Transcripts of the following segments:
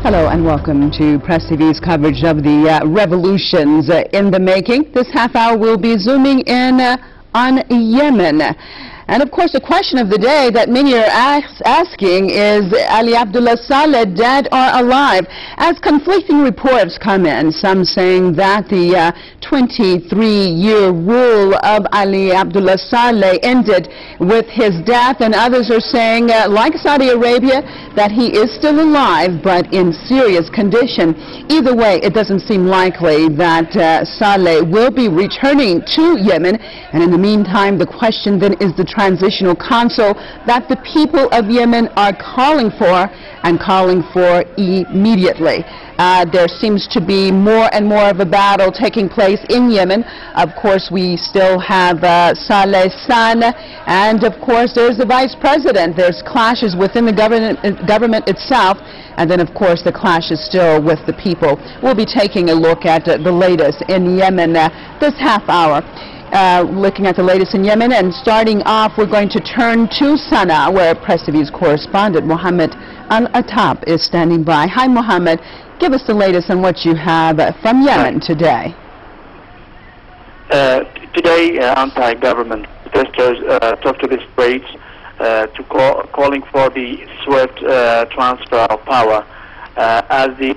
Hello and welcome to Press TV's coverage of the revolutions in the making. This half hour we'll be zooming in on Yemen. And of course the question of the day that many are asking is Ali Abdullah Saleh dead or alive? As conflicting reports come in, some saying that the 23-year rule of Ali Abdullah Saleh ended with his death, and others are saying, like Saudi Arabia, that he is still alive but in serious condition. Either way, it doesn't seem likely that Saleh will be returning to Yemen, and in the meantime the question then is the Transitional Council that the people of Yemen are calling for immediately. There seems to be more and more of a battle taking place in Yemen. Of course, we still have Saleh's son, and of course there's the vice president. There's clashes within the government itself, and then of course the clash is still with the people. We'll be taking a look at the latest in Yemen this half hour. Looking at the latest in Yemen, and starting off we're going to turn to Sana'a, where Press TV's correspondent Mohamed Al-Attab is standing by. Hi Mohamed, give us the latest on what you have from Yemen today. Today anti-government protesters took to the streets calling for the swift transfer of power as the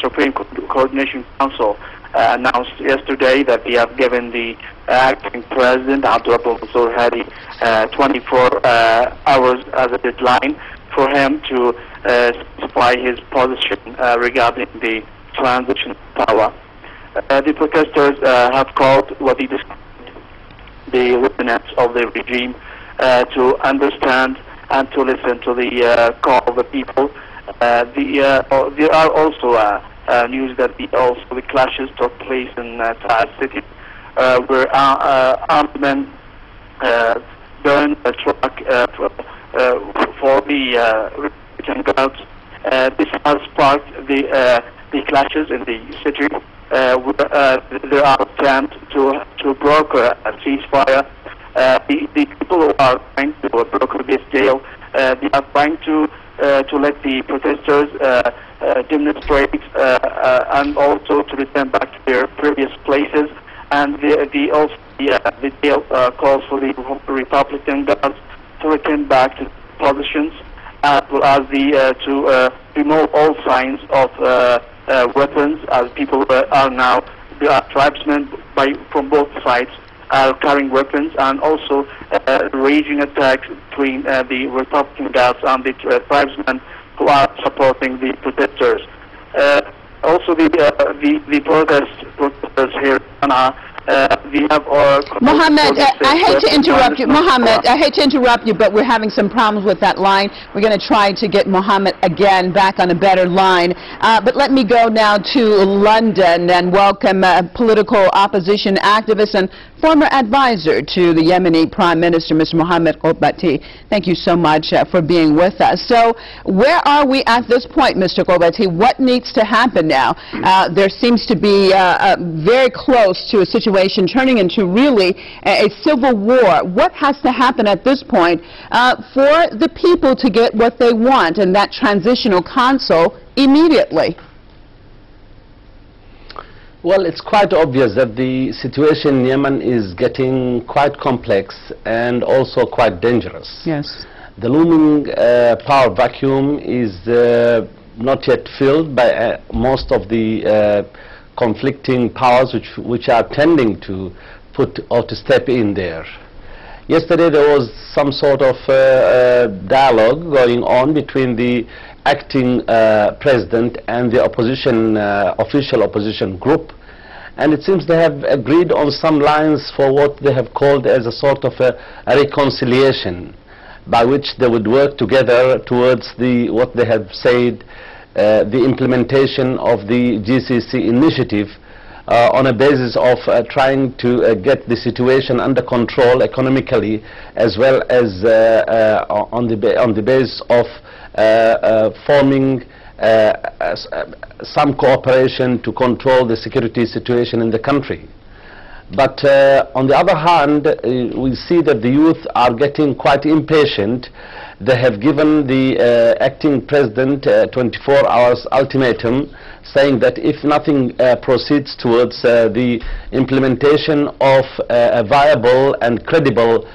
Supreme Coordination Council announced yesterday that they have given the acting president Abdullah Hadi 24 hours as a deadline for him to supply his position regarding the transition power. The protesters have called what they described the lieutenants of the regime to understand and to listen to the call of the people. There are also news that the clashes took place in Taiz city, where armed men burned a truck for the Republican guards. This has sparked the clashes in the city, where there are attempts to broker a ceasefire. The people who are trying to broker this deal, they are trying to let the protesters demonstrate and also to return back to their previous places, and the deal calls for the Republican guards to return back to positions, as well as to remove all signs of weapons, as people are now, there are tribesmen from both sides are carrying weapons, and also raging attacks between the Republican guards and the tribesmen who are supporting the protesters. Also, the protesters here in Sana'a, we have Mohamed, I hate to interrupt you. Mohamed, I hate to interrupt you, but we're having some problems with that line. We're going to try to get Mohamed again back on a better line. But let me go now to London and welcome political opposition activist and former advisor to the Yemeni Prime Minister, Mr. Mohamed Qubaty. Thank you so much for being with us. So where are we at this point, Mr. Qubaty? What needs to happen now? There seems to be very close to a situation turning into really a civil war. What has to happen at this point for the people to get what they want in that transitional council immediately? Well, it's quite obvious that the situation in Yemen is getting quite complex and also quite dangerous. Yes. The looming power vacuum is not yet filled by most of the conflicting powers which are tending to put or to step in there. Yesterday there was some sort of dialogue going on between the acting president and the opposition official opposition group, and it seems they have agreed on some lines for what they have called as a sort of a reconciliation, by which they would work together towards what they have said the implementation of the GCC initiative on a basis of trying to get the situation under control economically, as well as on the basis of forming some cooperation to control the security situation in the country. But on the other hand, we see that the youth are getting quite impatient they have given the acting president 24 hours ultimatum, saying that if nothing proceeds towards the implementation of a viable and credible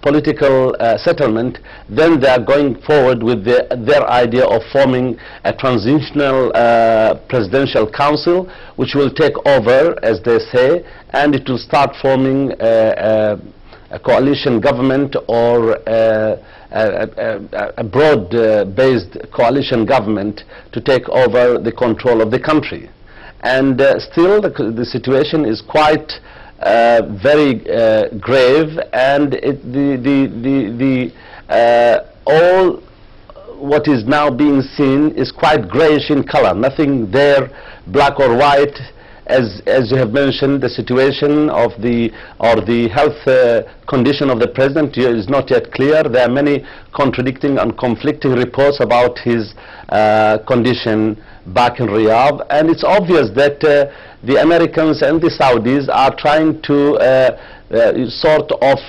political settlement, then they are going forward with their idea of forming a transitional presidential council, which will take over, as they say, and it will start forming a coalition government, or a broad-based coalition government to take over the control of the country. And still the situation is quite very grave, and all what is now being seen is quite grayish in color, nothing there black or white. As you have mentioned, the situation of the health condition of the president is not yet clear. There are many contradicting and conflicting reports about his condition back in Riyadh, and it's obvious that the Americans and the Saudis are trying to sort of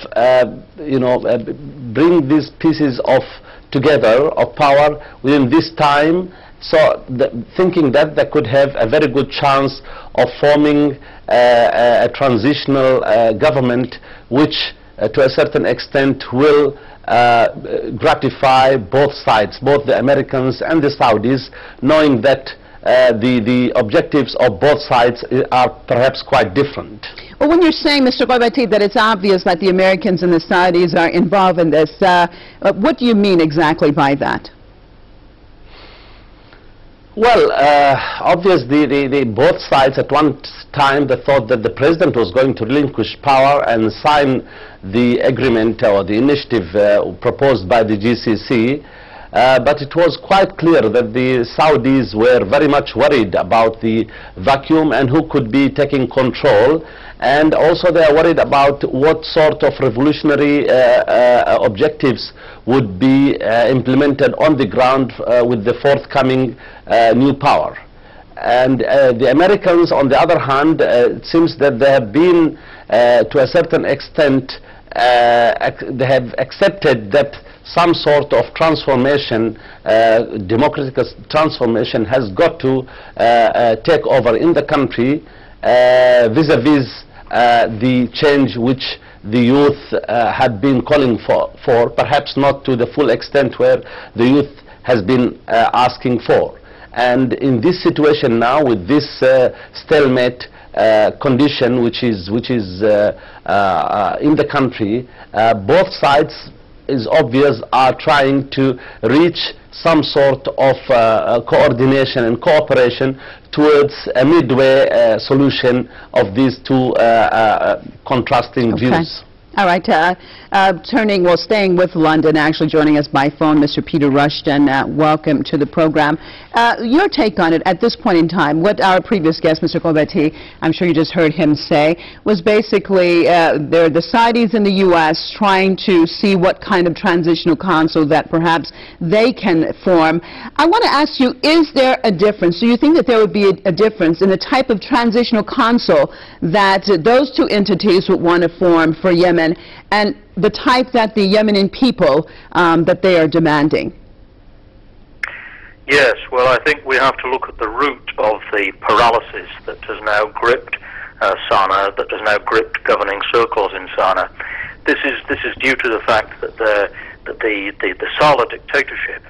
bring these pieces together of power within this time. So thinking that they could have a very good chance of forming a transitional government, which to a certain extent will gratify both sides, both the Americans and the Saudis, knowing that the objectives of both sides are perhaps quite different. Well, when you're saying, Mr. Qubaty, that it's obvious that the Americans and the Saudis are involved in this, what do you mean exactly by that? Well, obviously, both sides at one time they thought that the president was going to relinquish power and sign the agreement or the initiative proposed by the GCC. But it was quite clear that the Saudis were very much worried about the vacuum and who could be taking control. And also they are worried about what sort of revolutionary objectives would be implemented on the ground with the forthcoming new power. And the Americans, on the other hand, it seems that they have been, to a certain extent, they have accepted that some sort of transformation, democratic transformation, has got to take over in the country vis-a-vis the change which the youth had been calling for, perhaps not to the full extent where the youth has been asking for. And in this situation now, with this stalemate condition which is in the country, both sides, is obvious, are trying to reach some sort of coordination and cooperation towards a midway solution of these two contrasting views. All right, staying with London, actually joining us by phone, Mr. Peter Rushton, welcome to the program. Your take on it at this point in time, what our previous guest, Mr. Qubaty, I'm sure you just heard him say, was basically the Saudis in the U.S. trying to see what kind of transitional council that perhaps they can form. I want to ask you, is there a difference? Do you think that there would be a difference in the type of transitional council that those two entities would want to form for Yemen, and the type that the Yemeni people that they are demanding? Yes, well, I think we have to look at the root of the paralysis that has now gripped Sana'a, that has now gripped governing circles in Sana'a. This is due to the fact that the Saleh dictatorship,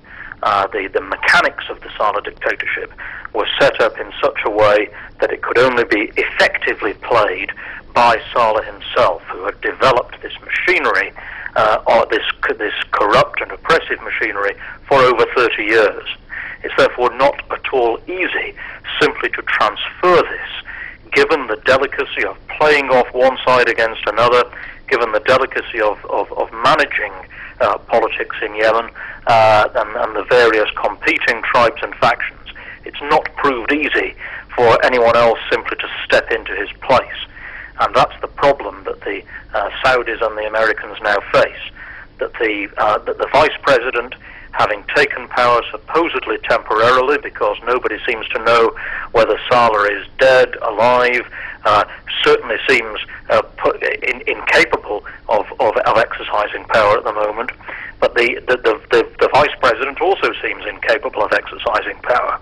the mechanics of the Saleh dictatorship, were set up in such a way that it could only be effectively played by Saleh himself, who had developed this machinery, or this corrupt and oppressive machinery, for over 30 years. It's therefore not at all easy simply to transfer this, given the delicacy of playing off one side against another, given the delicacy of managing politics in Yemen, and the various competing tribes and factions. It's not proved easy for anyone else simply to step into his place. And that's the problem that the Saudis and the Americans now face, that the vice president, having taken power supposedly temporarily, because nobody seems to know whether Saleh is dead, alive, certainly seems incapable of exercising power at the moment. But the Vice President also seems incapable of exercising power.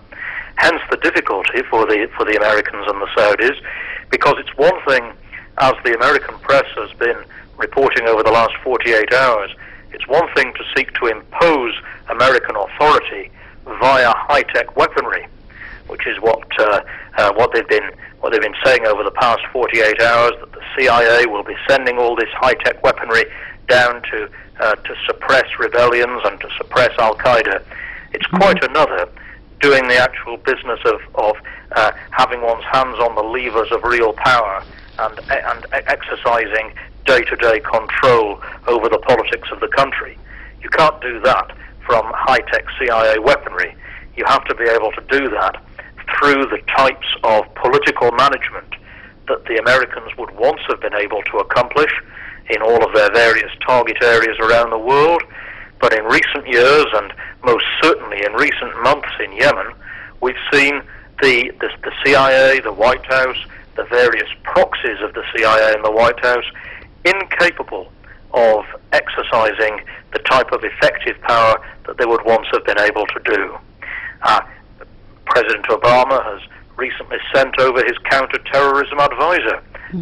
Hence the difficulty for the Americans and the Saudis, because it's one thing, as the American press has been reporting over the last 48 hours, it's one thing to seek to impose American authority via high-tech weaponry, which is what they've been saying over the past 48 hours, that the CIA will be sending all this high-tech weaponry down to suppress rebellions and to suppress Al-Qaeda. It's quite another doing the actual business of having one's hands on the levers of real power and exercising day-to-day control over the politics of the country. You can't do that from high-tech CIA weaponry. You have to be able to do that through the types of political management that the Americans would once have been able to accomplish in all of their various target areas around the world. But in recent years, and most certainly in recent months in Yemen, we've seen the CIA, the White House, the various proxies of the CIA and the White House incapable of exercising the type of effective power that they would once have been able to do. President Obama has recently sent over his counter-terrorism advisor,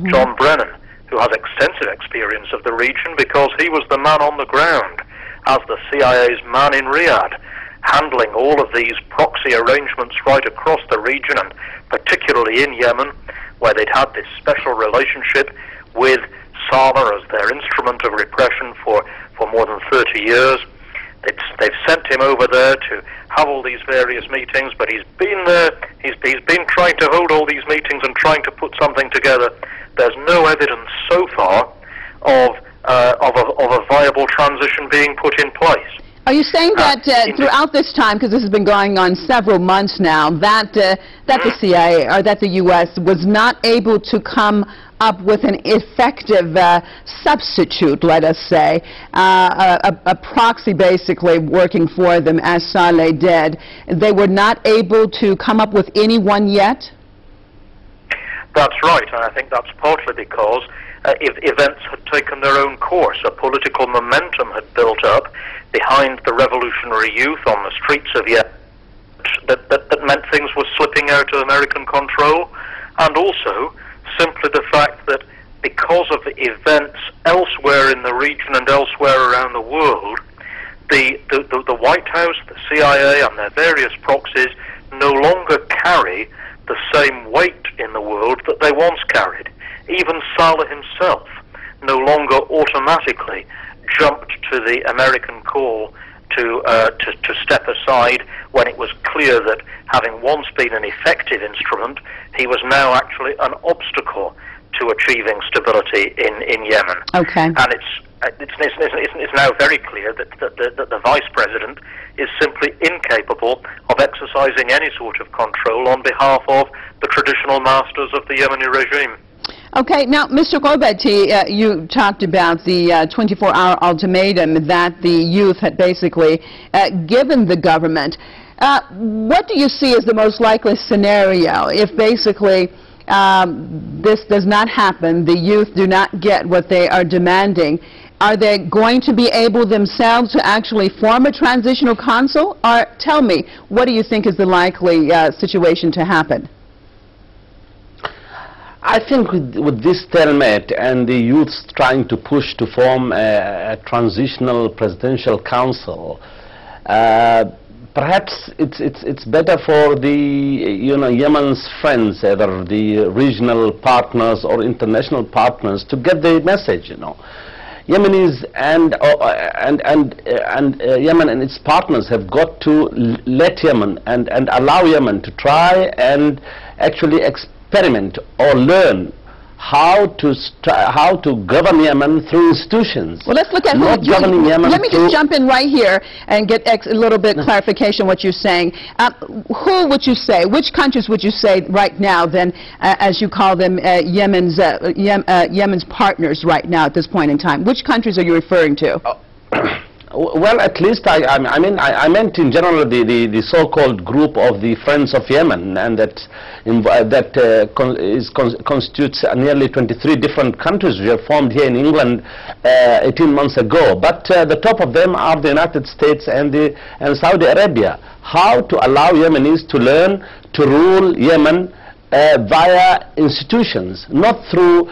John Brennan, who has extensive experience of the region because he was the man on the ground as the CIA's man in Riyadh, handling all of these proxy arrangements right across the region, and particularly in Yemen, where they'd had this special relationship with Sana as their instrument of repression for more than 30 years. They've sent him over there to have all these various meetings, but he's been there, he's been trying to hold all these meetings and trying to put something together. There's no evidence so far of a viable transition being put in place. Are you saying that throughout this time, because this has been going on several months now, that the CIA or that the U.S. was not able to come up with an effective substitute, let us say, a proxy basically working for them as Saleh did? They were not able to come up with anyone yet? That's right, and I think that's partly because events had taken their own course. A political momentum had built up behind the revolutionary youth on the streets of Yemen that meant things were slipping out of American control, and also simply the fact that because of the events elsewhere in the region and elsewhere around the world, the White House, the CIA and their various proxies no longer carry the same weight in the world that they once carried. Even Saleh himself no longer automatically jumped to the American call to step aside when it was clear that, having once been an effective instrument, he was now actually an obstacle to achieving stability in Yemen. Okay. And it's now very clear that the Vice President is simply incapable of exercising any sort of control on behalf of the traditional masters of the Yemeni regime. Okay, now, Mr. Qubaty, you talked about the 24-hour ultimatum that the youth had basically given the government. What do you see as the most likely scenario if basically this does not happen, the youth do not get what they are demanding? Are they going to be able themselves to actually form a transitional council? Or tell me, what do you think is the likely situation to happen? I think with this stalemate and the youths trying to push to form a transitional presidential council, perhaps it's better for the Yemen's friends, either the regional partners or international partners, to get the message. Yemenis and Yemen and its partners have got to let Yemen and allow Yemen to try and actually experiment or learn how to govern Yemen through institutions. Well, let's look at not governing Yemen. Let me just jump in right here and get a little bit clarification what you're saying. Who would you say, which countries would you say right now then, as you call them, Yemen's partners right now at this point in time? Which countries are you referring to? Well, at least I meant in general the so-called group of the Friends of Yemen, and constitutes nearly 23 different countries which were formed here in England 18 months ago. But the top of them are the United States and Saudi Arabia. How to allow Yemenis to learn to rule Yemen via institutions, not through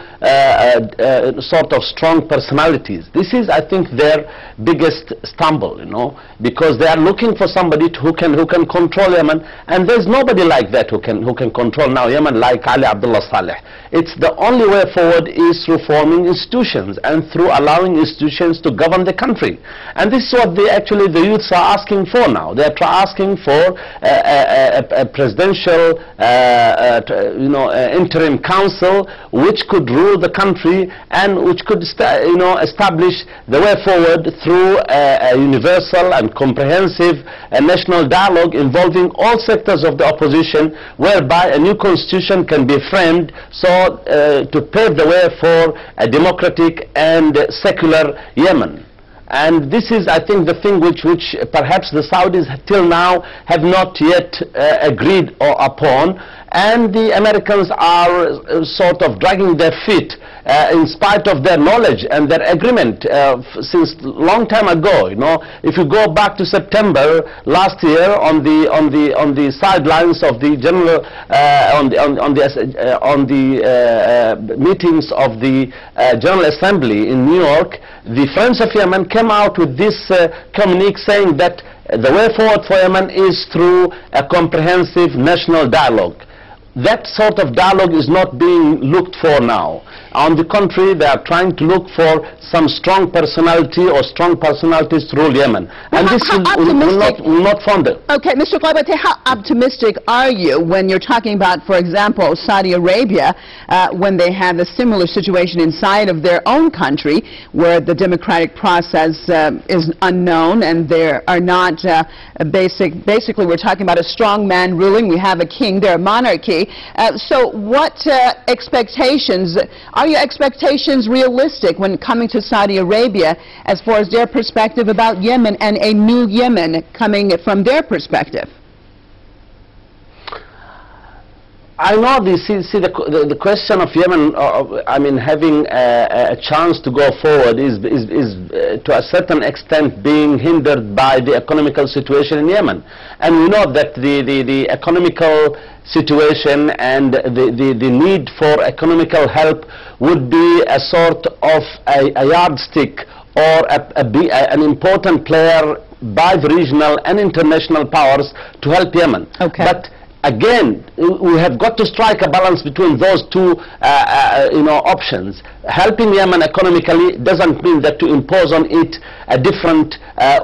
sort of strong personalities. This is, I think, their biggest stumble, you know, because they are looking for somebody who can control Yemen, and there's nobody like that who can control now Yemen like Ali Abdullah Saleh. It's the only way forward is through forming institutions and through allowing institutions to govern the country. And this is what actually the youths are asking for now. They are asking for a presidential interim council which could rule the country and which could establish the way forward through a universal and comprehensive national dialogue involving all sectors of the opposition, whereby a new constitution can be framed so to pave the way for a democratic and secular Yemen. And this is, I think, the thing which perhaps the Saudis till now have not yet agreed upon, and the Americans are sort of dragging their feet in spite of their knowledge and their agreement since long time ago. You know, if you go back to September last year, on the sidelines of the general meetings of the General Assembly in New York, the Friends of Yemen came out with this communique saying that the way forward for Yemen is through a comprehensive national dialogue. That sort of dialogue is not being looked for now. On the contrary, they are trying to look for some strong personality or strong personalities to rule Yemen. And this will not fund it. Okay, Mr. Qubaty, how optimistic are you when you're talking about, for example, Saudi Arabia, when they have a similar situation inside of their own country where the democratic process is unknown and there are not basically we're talking about a strong man ruling. We have a king, they're a monarchy. So what expectations, are your expectations realistic when coming to Saudi Arabia as far as their perspective about Yemen and a new Yemen coming from their perspective? I know the question of Yemen, I mean, having a chance to go forward is to a certain extent being hindered by the economical situation in Yemen. And we know that the economical situation and the need for economical help would be a sort of a yardstick or an important player by the regional and international powers to help Yemen. Okay. But again, we have got to strike a balance between those two options. Helping Yemen economically doesn't mean that to impose on it a different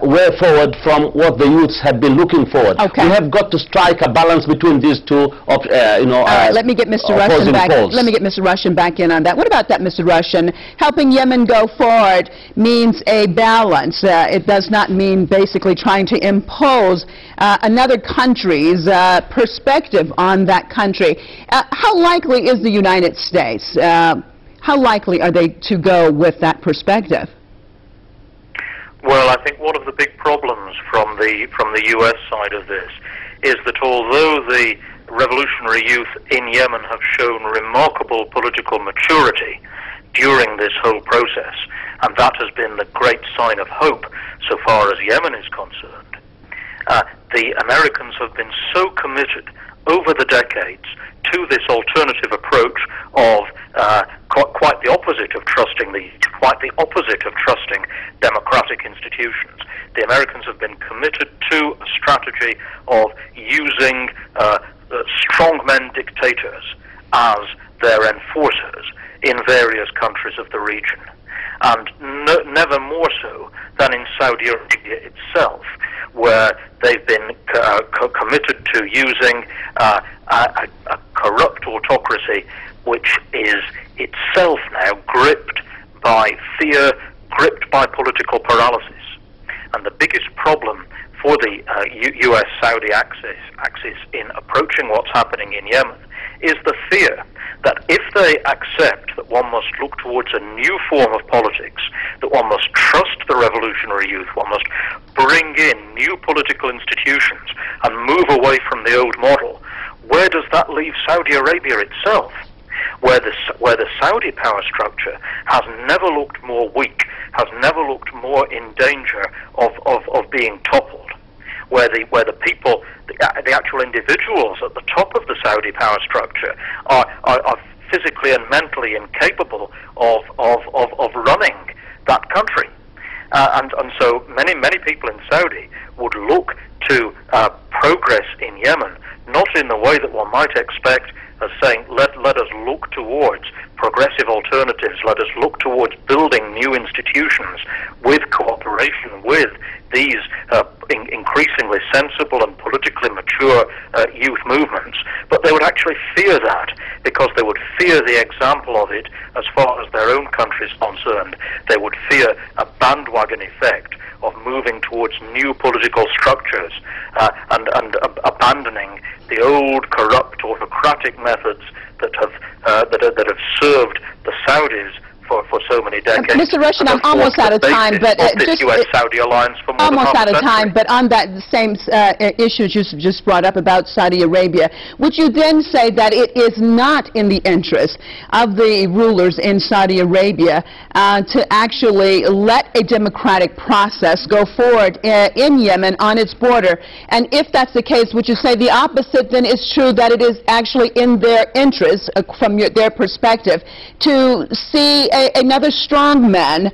way forward from what the youths have been looking forward. Okay. We have got to strike a balance between these two let me get Mr. Russian back. Let me get Mr. Russian back in on that. What about that, Mr. Russian? Helping Yemen go forward means a balance. It does not mean basically trying to impose another country's perspective on that country. How likely is the United States? How likely are they to go with that perspective? Well, I think one of the big problems from the US side of this is that although the revolutionary youth in Yemen have shown remarkable political maturity during this whole process, and that has been the great sign of hope so far as Yemen is concerned, the Americans have been so committed over the decades to this alternative approach of quite the opposite of trusting democratic institutions. The Americans have been committed to a strategy of using strongmen dictators as their enforcers in various countries of the region, and never more so than in Saudi Arabia itself, where they've been committed to using a corrupt autocracy which is itself now gripped by fear, gripped by political paralysis. And the biggest problem for the US-Saudi axis in approaching what's happening in Yemen is the fear that if they accept that one must look towards a new form of politics, that one must trust the revolutionary youth, one must bring in new political institutions and move away from the old model, where does that leave Saudi Arabia itself? Where the Saudi power structure has never looked more weak, has never looked more in danger of being toppled, where the people, the actual individuals at the top of the Saudi power structure are physically and mentally incapable of running that country, and so many people in Saudi would look to progress in Yemen not in the way that one might expect, as saying, let us look towards progressive alternatives, let us look towards building new institutions with cooperation with these increasingly sensible and politically mature youth movements, but they would actually fear that, because they would fear the example of it as far as their own country is concerned. They would fear a bandwagon effect of moving towards new political structures and abandoning the old corrupt autocratic methods that have served the Saudis for so many decades. Mr. Rushton, I'm almost out of time, but just US-Saudi alliance for more almost than out of time. But on that same issue you just brought up about Saudi Arabia, would you then say that it is not in the interest of the rulers in Saudi Arabia to actually let a democratic process go forward in Yemen on its border? And if that's the case, would you say the opposite then is true, that it is actually in their interest, from their perspective, to see another strong man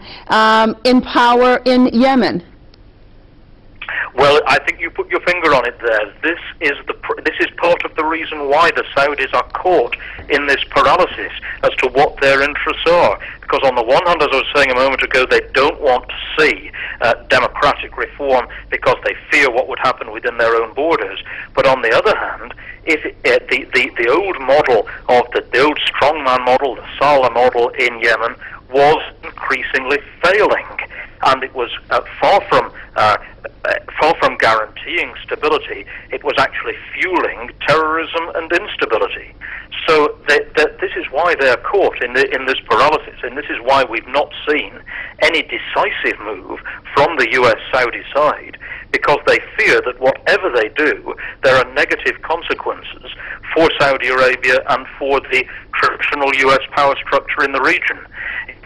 in power in Yemen? Well, I think you put your finger on it there. This is part of the reason why the Saudis are caught in this paralysis as to what their interests are. Because on the one hand, as I was saying a moment ago, they don't want to see democratic reform because they fear what would happen within their own borders. But on the other hand, if the old model of the old strongman model, the Saleh model in Yemen, was increasingly failing, and it was far from guaranteeing stability, it was actually fueling terrorism and instability. So this is why they're caught in this paralysis, and this is why we've not seen any decisive move from the US-Saudi side, because they fear that whatever they do, there are negative consequences for Saudi Arabia and for the traditional US power structure in the region.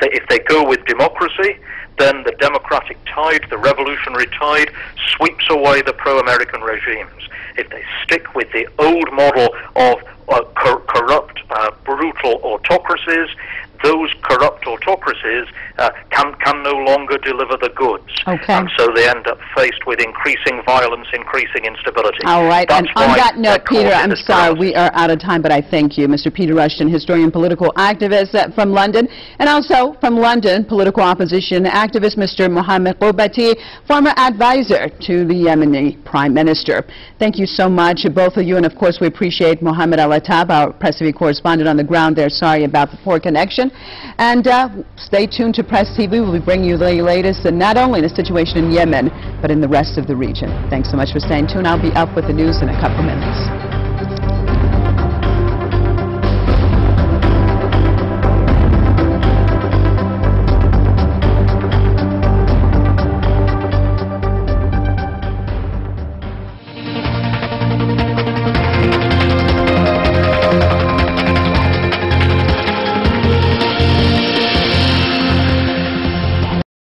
If they go with democracy, then the democratic tide, the revolutionary tide, sweeps away the pro-American regimes. If they stick with the old model of corrupt, brutal autocracies, those corrupt autocracies can no longer deliver the goods. Okay. And so they end up faced with increasing violence, increasing instability. All right. And on that note, Peter, I'm sorry, we are out of time, but I thank you. Mr. Peter Rushton, historian, political activist from London, and also from London, political opposition activist, Mr. Mohamed Qubaty, former advisor to the Yemeni Prime Minister. Thank you so much, both of you, and of course we appreciate Mohamed Al-Attab, our Press TV correspondent on the ground there. Sorry about the poor connection. And stay tuned to Press TV. We'll be bringing you the latest, and not only the situation in Yemen, but in the rest of the region. Thanks so much for staying tuned. I'll be up with the news in a couple minutes.